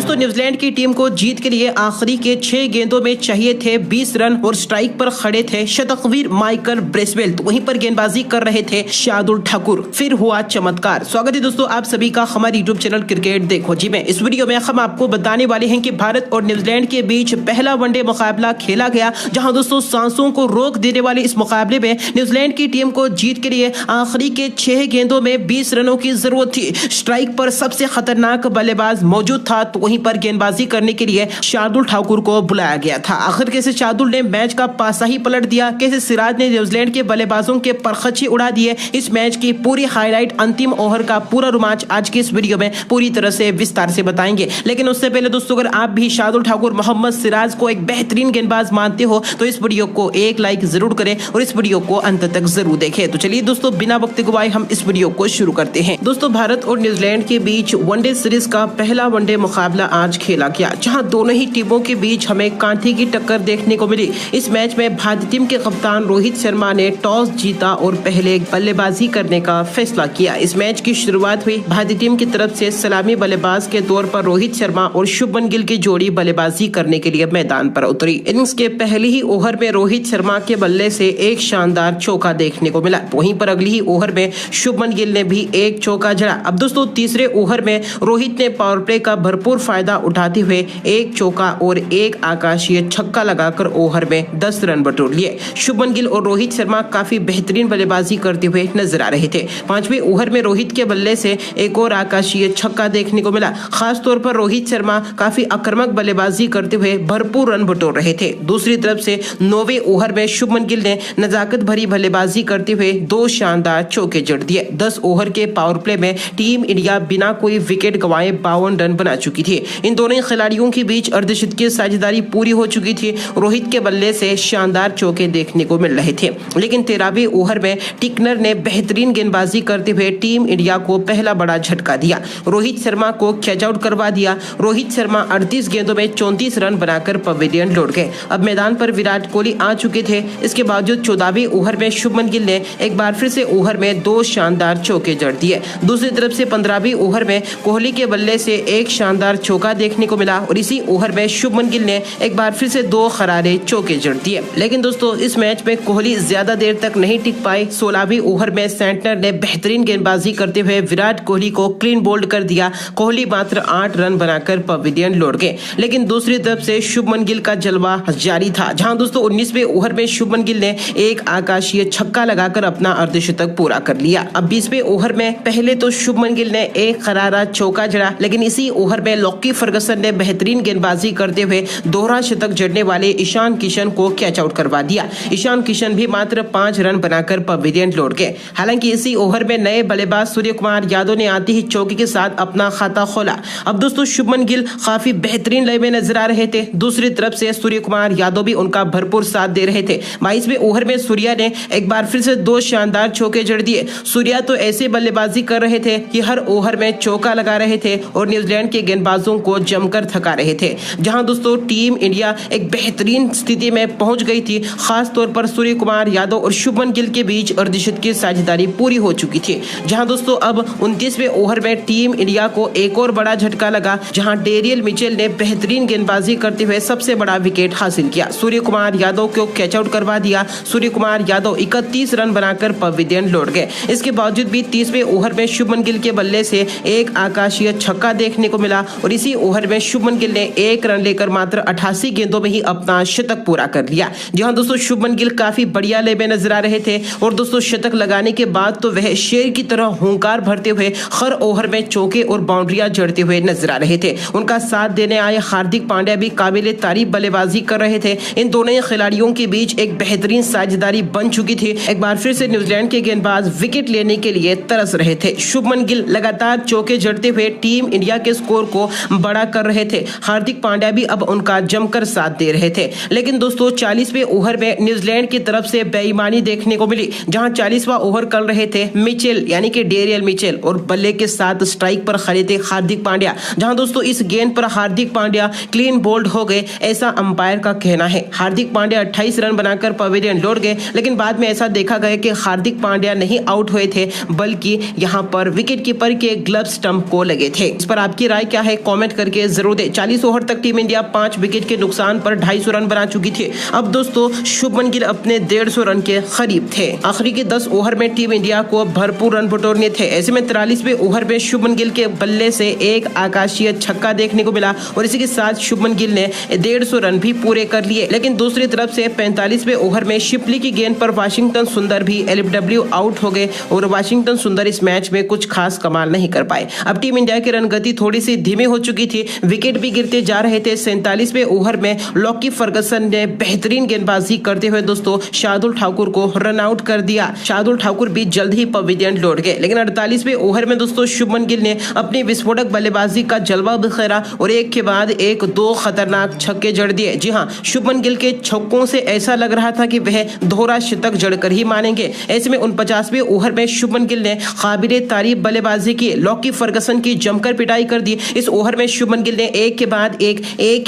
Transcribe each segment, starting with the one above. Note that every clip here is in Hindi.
दोस्तों न्यूजीलैंड की टीम को जीत के लिए आखिरी के 6 गेंदों में चाहिए थे 20 रन और स्ट्राइक पर खड़े थे शतकवीर माइकल ब्रेसवेल। तो वहीं पर गेंदबाजी कर रहे थे शार्दुल ठाकुर। फिर हुआ चमत्कार। स्वागत है दोस्तों आप सभी का हमारे यूट्यूब चैनल क्रिकेट देखो जी में। इस वीडियो में हम आपको बताने वाले हैं कि भारत और न्यूजीलैंड के बीच पहला वनडे मुकाबला खेला गया, जहां दोस्तों सांसों को रोक देने वाले इस मुकाबले में न्यूजीलैंड की टीम को जीत के लिए आखिरी के 6 गेंदों में 20 रनों की जरूरत थी। स्ट्राइक पर सबसे खतरनाक बल्लेबाज मौजूद था, तो वहीं पर गेंदबाजी करने के लिए शार्दुल ठाकुर को बुलाया गया था। आखिर कैसे शार्दुल ने मैच का पासा ही पलट दिया, कैसे सिराज ने न्यूजीलैंड के बल्लेबाजों के परखच ही उड़ा दिए। इस मैच की पूरी हाईलाइट, अंतिम ओवर का पूरा रोमांच आज की इस वीडियो में पूरी तरह से विस्तार से बताएंगे। लेकिन उससे पहले दोस्तों अगर आप भी शार्दुल ठाकुर, मोहम्मद सिराज को एक बेहतरीन गेंदबाज मानते हो तो इस वीडियो को एक लाइक जरूर करें और इस वीडियो को अंत तक जरूर देखें। तो चलिए दोस्तों बिना वक्त गवाए हम इस वीडियो को शुरू करते हैं। दोस्तों भारत और न्यूजीलैंड के बीच वनडे सीरीज का पहला वनडे मुकाबला आज खेला गया, जहां दोनों ही टीमों के बीच हमें कांटे की टक्कर देखने को मिली। इस मैच में भारतीय टीम के कप्तान रोहित शर्मा ने टॉस जीता और पहले बल्लेबाजी करने का फैसला किया। इस मैच की शुरुआत हुई भारतीय टीम की तरफ से सलामी बल्लेबाज के तौर पर रोहित शर्मा और शुभमन गिल की जोड़ी बल्लेबाजी करने के लिए मैदान पर उतरी। इनिंग्स के पहले ही ओवर में रोहित शर्मा के बल्ले से एक शानदार चौका देखने को मिला। वहीं पर अगली ही ओवर में शुभमन गिल ने भी एक चौका जड़ा। अब दोस्तों तीसरे ओवर में रोहित ने पावर प्ले का भरपूर फायदा उठाते हुए एक चौका और एक आकाशीय छक्का लगाकर ओवर में 10 रन बटोर लिए। शुभमन गिल और रोहित शर्मा काफी बेहतरीन बल्लेबाजी करते हुए नजर आ रहे थे। 5वें ओवर में रोहित के बल्ले से एक और आकाशीय छक्का देखने को मिला। खास तौर पर रोहित शर्मा काफी आक्रामक बल्लेबाजी करते हुए भरपूर रन बटोर रहे थे। दूसरी तरफ से 9वें ओवर में शुभमन गिल ने नजाकत भरी बल्लेबाजी करते हुए 2 शानदार चौके जड़ दिए। 10 ओवर के पावर प्ले में टीम इंडिया बिना कोई विकेट गंवाए 52 रन बना चुकी थी। इन दोनों खिलाड़ियों के बीच अर्धशतकीय साझेदारी पूरी हो चुकी थी। रोहित के बल्ले से शानदार चौके देखने को मिल रहे थे, लेकिन 13वें ओवर में टिकनर ने बेहतरीन गेंदबाजी करते हुए टीम इंडिया को पहला बड़ा झटका दिया। रोहित शर्मा को कैच आउट करवा दिया। रोहित शर्मा 38 गेंदों में 34 रन बनाकर पवेलियन लौट गए। अब मैदान पर विराट कोहली आ चुके थे। इसके बावजूद 14वें ओवर में शुभमन गिल ने एक बार फिर से ओवर में 2 शानदार चौके जड़ दिए। दूसरी तरफ से 15वें ओवर में कोहली के बल्ले से एक शानदार चौका देखने को मिला और इसी ओवर में शुभमन गिल ने एक बार फिर से 2 खरारे चौके जड़ दिए। लेकिन दोस्तों इस मैच में कोहली ज्यादा देर तक नहीं टिक पाए। 16वें ओवर में सेंटनर ने बेहतरीन गेंदबाजी करते हुए विराट कोहली को क्लीन बोल्ड कर दिया। कोहली मात्र 8 रन बनाकर पवेलियन लौट गए। लेकिन दूसरी तरफ से शुभमन गिल का जलवा जारी था, जहां दोस्तों 19वें ओवर में शुभमन गिल ने एक आकाशीय छक्का लगाकर अपना अर्धशतक पूरा कर लिया। अब 20वें ओवर में पहले तो शुभमन गिल ने एक खरारा चौका जड़ा, लेकिन इसी ओवर में लॉकी फर्गसन ने बेहतरीन गेंदबाजी करते हुए दोहरा शतक जड़ने वाले ईशान किशन को कैच आउट करवा दिया। ईशान किशन भी मात्र 5 रन बनाकर पवेलियन लौट गए। हालांकि इसी ओवर में नए बल्लेबाज सूर्य कुमार यादव ने आते ही चौके के साथ अपना खाता खोला। अब दोस्तों शुभमन गिल काफी बेहतरीन लय में नजर आ रहे थे। दूसरी तरफ से सूर्य कुमार यादव भी उनका भरपूर साथ दे रहे थे। 22वें ओवर में सूर्या ने एक बार फिर से 2 शानदार चौके जड़ दिए। सूर्या तो ऐसे बल्लेबाजी कर रहे थे कि हर ओवर में चौका लगा रहे थे और न्यूजीलैंड के गेंदबाजों को जमकर थका रहे थे। जहां दोस्तों टीम इंडिया एक बेहतरीन स्थिति में पहुंच गई थी। खास तौर पर सूर्य कुमार यादव और शुभमन गिल के बीच अर्धशतकीय साझेदारी पूरी हो चुकी थी। जहां दोस्तों अब 29वें ओवर में टीम इंडिया को एक और बड़ा झटका लगा, जहां डेरियल मिचेल ने बेहतरीन गेंदबाजी करते हुए सबसे बड़ा विकेट हासिल किया। सूर्य कुमार यादव को कैच आउट करवा दिया। सूर्य कुमार यादव 31 रन बनाकर पवेलियन लौट गए। इसके बावजूद भी 30वें ओवर में शुभमन गिल के बल्ले से एक आकाशीय छक्का देखने को मिला और इसी ओवर में शुभमन गिल ने 1 रन लेकर मात्र 88 गेंदों में ही अपना शतक पूरा कर लिया। जहां दोस्तों शुभमन गिल काफी बढ़िया ले में नजर आ रहे थे और दोस्तों शतक लगाने के बाद तो वह शेर की तरह हुंकार भरते हुए हर ओवर में चौके और बाउंड्रियां जड़ते हुए नजर आ रहे थे। उनका साथ देने आए हार्दिक पांड्या भी काबिले तारीफ बल्लेबाजी कर रहे थे। इन दोनों ही खिलाड़ियों के बीच एक बेहतरीन साझेदारी बन चुकी थी। एक बार फिर से न्यूजीलैंड के गेंदबाज विकेट लेने के लिए तरस रहे थे। शुभमन गिल लगातार चौके जड़ते हुए टीम इंडिया के स्कोर को बड़ा कर रहे थे। हार्दिक पांड्या भी अब उनका जमकर साथ दे रहे थे। लेकिन दोस्तों 40वें ओवर में न्यूजीलैंड की तरफ से बेईमानी देखने को मिली, जहां 40वां ओवर कर रहे थे मिचेल यानी कि डेरियल मिचेल और बल्ले के साथ स्ट्राइक पर खड़े थे हार्दिक पांड्या। जहां दोस्तों इस गेंद पर हार्दिक पांड्या क्लीन बोल्ड हो गए, ऐसा अंपायर का कहना है। हार्दिक पांड्या 28 रन बनाकर पवेलियन लौट गए, लेकिन बाद में ऐसा देखा गया कि हार्दिक पांड्या नहीं आउट हुए थे, बल्कि यहां पर विकेट कीपर के ग्लव स्टंप को लगे थे। इस पर आपकी राय क्या है? कमेंट करके जरूर दे। 40 ओवर तक टीम इंडिया 5 विकेट के नुकसान पर 250 रन बना चुकी थी। अब दोस्तों शुभमन गिल अपने 150 रन के करीब थे। आखिरी के 10 ओवर में टीम इंडिया को भरपूर रन बटोरने थे। ऐसे में 43वें ओवर में शुभमन गिल के बल्ले से एक आकाशीय छक्का देखने को मिला और इसी के साथ शुभमन गिल ने 150 रन भी पूरे कर लिए। लेकिन दूसरी तरफ से 45वें ओवर में शिपली की गेंद पर वाशिंगटन सुंदर भी एलबीडब्ल्यू आउट हो गए और वाशिंगटन सुंदर इस मैच में कुछ खास कमाल नहीं कर पाए। अब टीम इंडिया की रन गति थोड़ी सी धीमी हो चुकी थी, विकेट भी गिरते जा रहे थे। 47वें ओवर में लॉकी फर्गसन ने बेहतरीन गेंदबाजी करते हुए दोस्तों शार्दुल ठाकुर को रन आउट कर दिया। शार्दुल ठाकुर भी जल्द ही पवेलियन लौट गए। लेकिन 48वें ओवर में दोस्तों शुभमन गिल ने अपनी विस्फोटक बल्लेबाजी का जलवा बिखेरा और एक के बाद एक 2 खतरनाक छक्के जड़ दिए। जी हां, शुभमन गिल के छक्कों से ऐसा लग रहा था कि वह दोहरा शतक जड़कर ही मानेंगे। ऐसे में 49वें ओवर में शुभमन गिल ने काबिले तारीफ बल्लेबाजी की, लॉकी फर्गसन की जमकर पिटाई कर दी। इस ओवर में शुभमन गिल ने एक के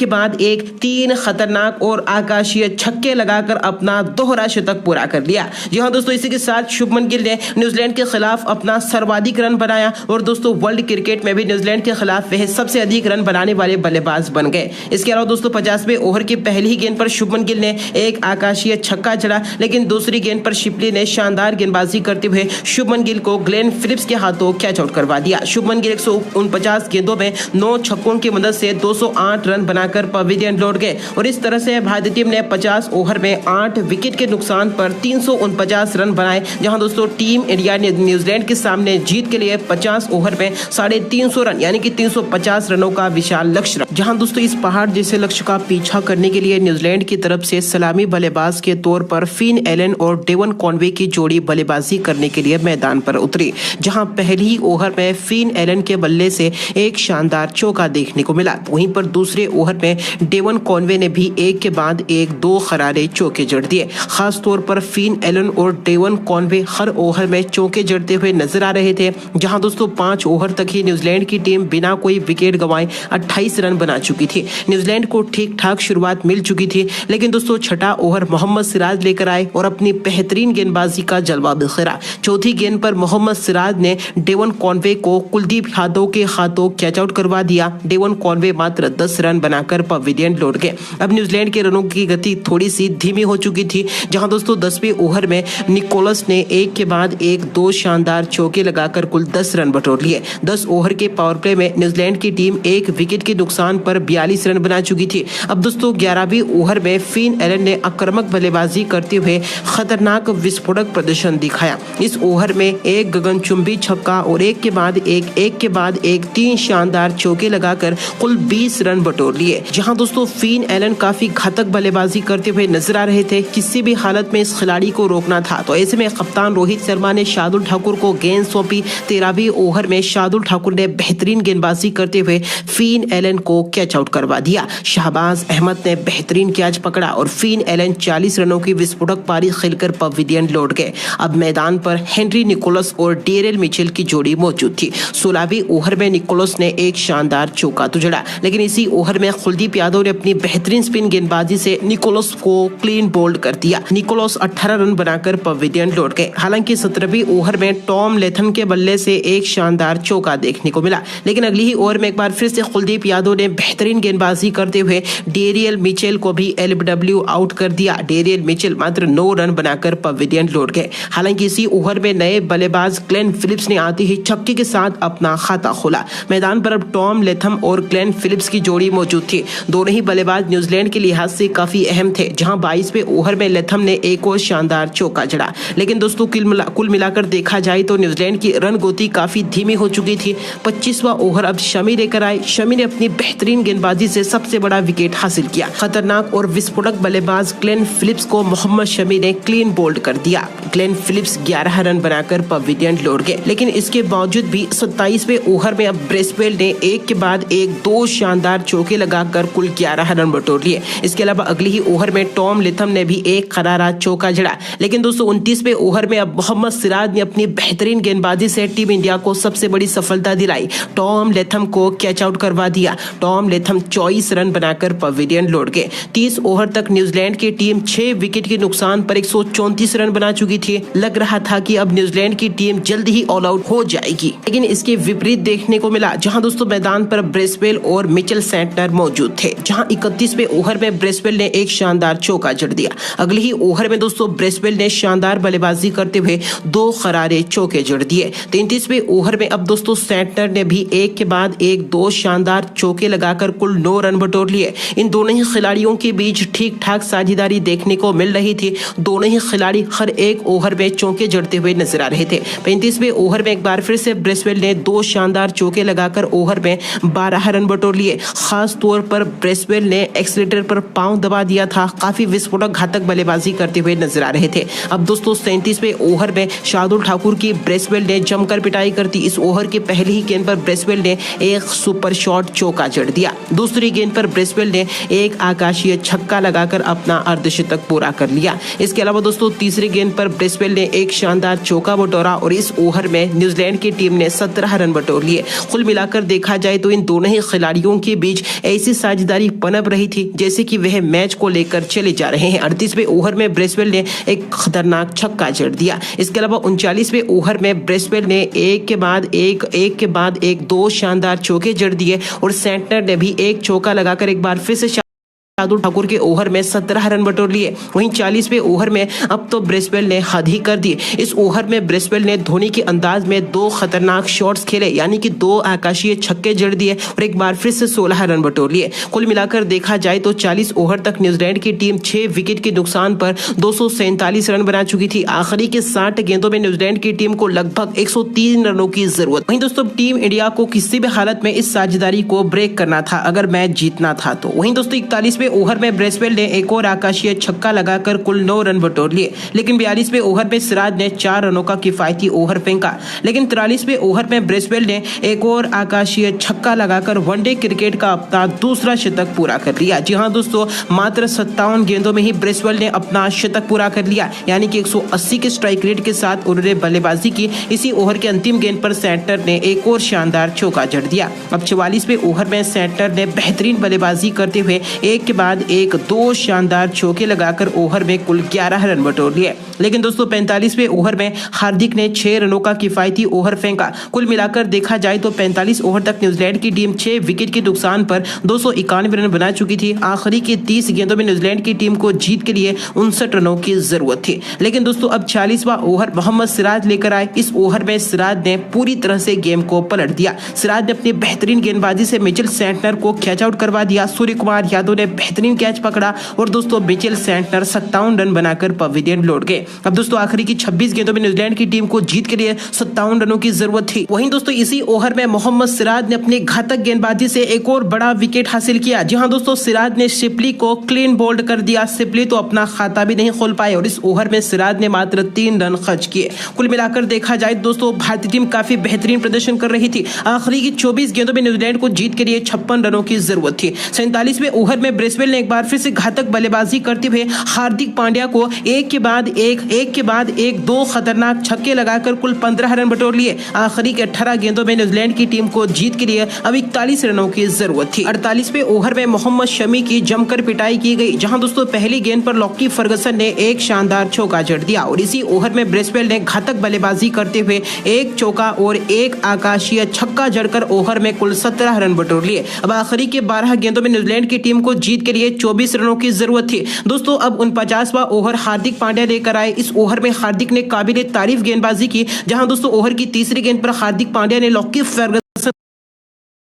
बाद एक 3 खतरनाक और आकाशीय छक्के लगाकर अपना दोहरा शतक पूरा कर लिया। जी हां दोस्तों, इसी के साथ शुभमन गिल ने न्यूजीलैंड के खिलाफ अपना सर्वाधिक रन बनाया और दोस्तों वर्ल्ड क्रिकेट में भी न्यूजीलैंड के खिलाफ वह सबसे अधिक रन बनाने वाले बल्लेबाज बन गए। इसके अलावा दोस्तों 50वें ओवर की पहली ही गेंद पर शुभमन गिल ने एक आकाशीय छक्का जड़ा, लेकिन दूसरी गेंद पर शिपली ने शानदार गेंदबाजी करते हुए शुभमन गिल को ग्लेन फिलिप्स के हाथों कैच आउट करवा दिया। शुभमन गिल 149 गेंदों में 9 छक्कों की मदद से 208 रन बनाकर पवेलियन लौट गए और इस तरह से भारतीय टीम ने 50 ओवर में 8 विकेट के नुकसान पर 349 रन बनाए। जहां दोस्तों टीम इंडिया ने न्यूजीलैंड के सामने जीत के लिए 50 ओवर में 350 रन यानी कि 350 रनों का विशाल लक्ष्य रखा। जहां दोस्तों इस पहाड़ जैसे लक्ष्य का पीछा करने के लिए न्यूजीलैंड की तरफ से सलामी बल्लेबाज के तौर पर फिन एलन और डेवन कॉनवे की जोड़ी बल्लेबाजी करने के लिए मैदान पर उतरी। जहां पहली ओवर में फिन एलन के बल्ले से एक शानदार चौका देखने को मिला, वहीं पर दूसरे ओवर में डेवन कॉनवे ने भी एक के बाद एक 2 खरारे चौके जड़ दिए। खास तौर पर फिन एलन और डेवन कॉनवे हर ओवर में चौके जड़ते हुए नजर आ रहे थे। जहां दोस्तों 5 ओवर तक ही न्यूजीलैंड की टीम बिना कोई विकेट गंवाए 28 रन बना चुकी थी। न्यूजीलैंड को ठीक ठाक शुरुआत मिल चुकी थी, लेकिन दोस्तों छठा ओवर मोहम्मद सिराज लेकर आए और अपनी बेहतरीन गेंदबाजी का जलवा बिखेरा। चौथी गेंद पर मोहम्मद सिराज ने डेवन कॉनवे को कुलदीप यादव के हाथों कैच आउट करवा दिया। डेवन कॉनवे मात्र 10 रन बनाकर पवेलियन लौट गए। अब न्यूजीलैंड के रनों की गति थोड़ी सी धीमी हो चुकी थी। जहां दोस्तों 10वें ओवर में निकोलस ने एक के बाद एक 2 शानदार चौके लगाकर कुल 10 रन बटोर लिए। 10 ओवर के पावर प्ले में न्यूजीलैंड की टीम 1 विकेट के नुकसान पर 42 रन बना चुकी थी। अब दोस्तों 11वें ओवर में फिन एलन ने आक्रामक बल्लेबाजी करते हुए खतरनाक विस्फोटक प्रदर्शन दिखाया। इस ओवर में एक गगनचुंबी छक्का और एक के बाद एक 3 शानदार चौके लगाकर कुल 20 रन बटोर लिए। जहां दोस्तों फिन एलन काफी घातक बल्लेबाजी करते हुए नजर आ रहे थे। किसी भी हालत में इस खिलाड़ी को रोकना था, तो ऐसे में कप्तान रोहित शर्मा ने शार्दुल ठाकुर को गेंद सौंपी। 13वें ओवर में शार्दुल ठाकुर ने बेहतरीन गेंदबाजी करते हुए फिन एलन को कैच आउट करवा दिया। शहबाज अहमद ने बेहतरीन कैच पकड़ा और फिन एलन 40 रनों की विस्फोटक पारी खेलकर पवेलियन लौट गए। अब मैदान पर हेनरी निकोलस और डेरियल मिचेल की जोड़ी मौजूद थी। 16वें ओवर में निकोलस ने एक शानदार चौका तो जड़ा, लेकिन इसी ओवर में कुलदीप यादव ने अपनी बेहतरीन स्पिन गेंदबाजी से निकोलस को क्लीन बोल्ड कर दिया। निकोलस 18 रन बनाकर पवेलियन लौट गए। हालांकि 17वें ओवर में टॉम लेथन के बल्ले से एक शानदार चौका देखने को मिला, लेकिन अगली ही ओवर में एक बार फिर से कुलदीप यादव ने बेहतरीन गेंदबाजी करते हुए डेरियल मिचेल को भी एलबीडब्ल्यू आउट कर दिया। डेरियल मिचेल मात्र 9 रन बनाकर पवेलियन लौट गए। हालांकि इसी ओवर में नए बल्लेबाज ग्लेन फिलिप्स ने आते ही छक्के के साथ अपना खाता खोला। मैदान पर अब टॉम लेथम और ग्लेन फिलिप्स की जोड़ी मौजूद थी। दोनों ही बल्लेबाज न्यूजीलैंड के लिहाज से काफी अहम थे। जहां 22वें ओवर में लेथम ने एक और शानदार चौका जड़ा, लेकिन दोस्तों कुल मिलाकर देखा जाए तो न्यूजीलैंड की रन गति काफी धीमी हो चुकी थी। 25वां ओवर अब शमी लेकर आए। शमी ने अपनी बेहतरीन गेंदबाजी से सबसे बड़ा विकेट हासिल किया। खतरनाक और विस्फोटक बल्लेबाज ग्लेन फिलिप्स को मोहम्मद शमी ने क्लीन बोल्ड कर दिया। ग्लेन फिलिप्स 11 रन बनाकर पवेलियन लौट गए, लेकिन इसके बावजूद भी 27वें ओवर में अब ब्रेसवेल ने एक के बाद एक 2 शानदार चौके लगाकर कुल 11 रन बटोर लिए। इसके अलावा अगली ही ओवर में टॉम लेथम ने भी एक करारा चौका जड़ा, लेकिन दोस्तों 29वें ओवर में अब मोहम्मद सिराज ने अपनी बेहतरीन गेंदबाजी से टीम इंडिया को सबसे बड़ी सफलता दिलाई। टॉम लेथम को कैच आउट करवा दिया। टॉम लेथम 24 रन बनाकर पवेलियन लौट गए। 30 ओवर तक न्यूजीलैंड की टीम 6 विकेट के नुकसान पर 134 रन बना चुकी थी। लग रहा था कि अब न्यूजीलैंड की टीम जल्द ही ऑल आउट हो जाएगी, लेकिन इसके विपरीत देखने को मिला। जहां दोस्तों मैदान मैदान पर ब्रेसवेल और मिचेल सेंटनर मौजूद थे, जहां 31वें ओवर में ब्रेसवेल ने एक शानदार चौका जड़ दिया। अगले ही ओवर में दोस्तों ब्रेसवेल ने शानदार बल्लेबाजी करते हुए 2 करारे चौके जड़ दिए। 33वें ओवर में अब दोस्तों सेंटनर ने भी एक के बाद एक 2 शानदार चौके लगाकर कुल 9 रन बटोर लिए। इन दोनों ही खिलाड़ियों के बीच ठीक ठाक साझेदारी देखने को मिल रही थी। दोनों ही खिलाड़ी हर एक ओवर में चौके जड़ते हुए नजर आ रहे थे। 35वें ओवर में एक बार फिर से ब्रेसवेल ने 2 शानदार चौके लगाकर ओवर में 12 रन बटोर लिए। खास तौर पर ब्रेसवेल ने एक्सीलेटर पर पांव दबा दिया था। काफी विस्फोटक घातक बल्लेबाजी करते हुए नजर आ रहे थे। अब दोस्तों 37वें ओवर में शार्दुल ठाकुर की ब्रेसवेल ने जमकर पिटाई कर दी। इस ओवर के पहले ही गेंद पर ब्रेसवेल ने एक सुपर शॉट चौका जड़ दिया। दूसरी गेंद पर ब्रेसवेल ने एक आकाशीय छक्का लगाकर अपना अर्धशतक पूरा कर लिया। इसके अलावा दोस्तों तीसरी गेंद पर ब्रेसवेल ने एक शानदार चौका बटोरा और इस ओवर में न्यूजीलैंड की टीम ने 17 रन बटोर लिए। कुल मिलाकर देखा जाए तो इन दोनों ही खिलाड़ियों के बीच ऐसी साझेदारी पनप रही थी जैसे कि वह मैच को लेकर चले जा रहे हैं। 38वें ओवर में ब्रेसवेल ने एक खतरनाक छक्का जड़ दिया। इसके अलावा 39वें ओवर में ब्रेसवेल ने एक के बाद एक 2 शानदार चौके जड़ दिए और सेंटनर ने भी एक चौका लगाकर एक बार फिर से शार्दुल ठाकुर के ओवर में 17 रन बटोर लिए। वहीं 40वें ओवर में अब तो ब्रेसवेल ने हद ही कर दी। इस ओवर में ब्रेसवेल ने धोनी के अंदाज में 2 खतरनाक शॉट्स खेले, यानी कि 2 आकाशीय छक्के जड़ दिए और एक बार फिर से 16 रन बटोर लिए। कुल मिलाकर देखा जाए तो 40 ओवर तक न्यूजीलैंड की टीम 6 विकेट के नुकसान पर 247 रन बना चुकी थी। आखिरी के 60 गेंदों में न्यूजीलैंड की टीम को लगभग 103 रनों की जरूरत। वहीं दोस्तों टीम इंडिया को किसी भी हालत में इस साझेदारी को ब्रेक करना था अगर मैच जीतना था तो। वहीं दोस्तों 41वें ओवर में ब्रेसवेल ने एक और आकाशीय छक्का लगाकर कुल 9 रन बटोर लिए, लेकिन 42वें ओवर में सिराज ने 4 रनों का किफायती ओवर फेंका। लेकिन 43वें ओवर में ब्रेसवेल ने एक और आकाशीय छक्का लगाकर वनडे क्रिकेट का अपना दूसरा शतक पूरा कर लिया। जी हां दोस्तों, मात्र 57 गेंदों में ही ब्रेसवेल ने अपना शतक पूरा कर लिया, यानी कि 180 के स्ट्राइक रेट के साथ उन्होंने बल्लेबाजी की। इसी ओवर के अंतिम गेंद पर सेंटनर ने एक और शानदार चौका जड़ दिया। अब 44वें ओवर में सेंटनर ने बेहतरीन बल्लेबाजी करते हुए एक के बाद एक 2 शानदार चौके लगाकर ओवर में कुल 11 रन बटोर लिए। लेकिन दोस्तों 45वें ओवर में हार्दिक ने 6 रनों का किफायती ओवर फेंका। कुल मिलाकर देखा जाए तो 45 ओवर तक न्यूजीलैंड की टीम 6 विकेट के नुकसान पर 291 रन बना चुकी थी। आखिरी के 30 गेंदों में न्यूजीलैंड की टीम को जीत के लिए 59 रनों की जरूरत थी। लेकिन दोस्तों अब 40वां ओवर मोहम्मद सिराज लेकर आए। इस ओवर में सिराज ने पूरी तरह से गेम को पलट दिया। सिराज ने अपनी बेहतरीन गेंदबाजी से मिचेल सेंटनर को कैच आउट करवा दिया। सूर्य कुमार यादव ने बेहतरीन कैच पकड़ा और दोस्तों मिचेल सेंटनर 57 रन बनाकर पवेलियन लौट गए। अब दोस्तों आखिरी की 26 गेंदों में न्यूजीलैंड की टीम को जीत के लिए 57 रनों की जरूरत थी। वहीं दोस्तों इसी ओवर में मोहम्मद सिराज ने अपनी घातक गेंदबाजी से एक और बड़ा विकेट हासिल किया। जी हां दोस्तों, सिराज ने शिपली को क्लीन बोल्ड कर दिया। शिपली तो अपना खाता भी नहीं खोल पाए और इस ओवर में सिराज ने मात्र 3 रन खर्च किए। कुल मिलाकर देखा जाए दोस्तों भारतीय टीम काफी बेहतरीन प्रदर्शन कर रही थी। आखिरी की 24 गेंदों में न्यूजीलैंड को जीत के लिए 56 रनों की जरूरत थी। 47वें ओवर में ब्रेसवेल ने एक बार फिर से घातक बल्लेबाजी करते हुए हार्दिक पांड्या को एक के बाद एक 2 खतरनाक छक्के लगाकर कुल 15 रन बटोर लिए। आखिरी के 18 गेंदों में न्यूजीलैंड की टीम को जीत के लिए अब 41 रनों की जरूरत थी। 48वें ओवर में मोहम्मद शमी की जमकर पिटाई की गई, जहां दोस्तों पहली गेंद पर लॉकी फर्गसन ने एक शानदार चौका जड़ दिया और इसी ओवर में ब्रेसवेल ने घातक बल्लेबाजी करते हुए एक चौका और एक आकाशीय छक्का जड़कर ओवर में कुल 17 रन बटोर लिए। अब आखिरी के 12 गेंदों में न्यूजीलैंड की टीम को जीत के लिए 24 रनों की जरूरत थी। दोस्तों अब 49वां ओवर हार्दिक पांड्या लेकर आए। इस ओवर में हार्दिक ने काबिले तारीफ गेंदबाजी की, जहां दोस्तों ओवर की तीसरी गेंद पर हार्दिक पांड्या ने लॉकी फर्गसन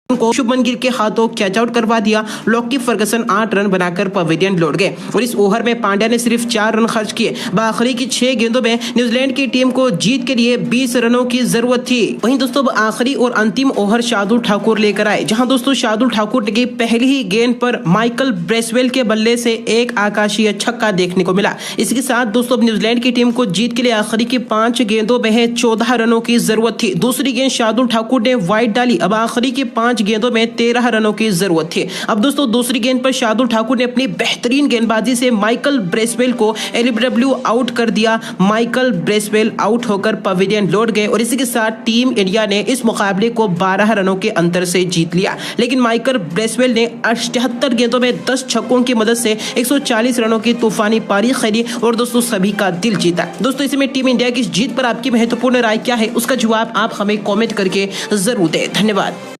को शुभमन गिल के हाथों कैच आउट करवा दिया। लॉकी फर्गसन 8 रन बनाकर पवेलियन लौट गए और इस ओवर में पांड्या ने सिर्फ 4 रन खर्च किए। आखिरी की 6 गेंदों में न्यूजीलैंड की टीम को जीत के लिए 20 रनों की जरूरत थी। वहीं दोस्तों आखिरी और अंतिम ओवर शार्दुल ठाकुर लेकर आए, जहां दोस्तों शार्दुल ठाकुर की पहली ही गेंद पर माइकल ब्रेसवेल के बल्ले से एक आकाशीय छक्का देखने को मिला। इसके साथ दोस्तों न्यूजीलैंड की टीम को जीत के लिए आखिरी की 5 गेंदों में 14 रनों की जरूरत थी। दूसरी गेंद शार्दुल ठाकुर ने वाइड डाली। अब आखिरी की 5 गेंदों में 13 रनों की जरूरत थी। अब दोस्तों दूसरी गेंद पर शार्दुल ठाकुर ने अपनी बेहतरीन गेंदबाजी से माइकल ब्रेसवेल को एलबीडब्ल्यू आउट कर दिया। माइकल ब्रेसवेल आउट होकर पवेलियन लौट गए और इसी के साथ टीम इंडिया ने इस मुकाबले को 12 रनों के अंतर से जीत लिया। लेकिन माइकल ब्रेसवेल ने 78 गेंदों में 10 छक्कों की मदद से 140 रनों की तूफानी पारी खेली और दोस्तों सभी का दिल जीता। दोस्तों इसमें टीम इंडिया की इस जीत पर आपकी महत्वपूर्ण राय क्या है, उसका जवाब आप हमें कॉमेंट करके जरूर दें। धन्यवाद।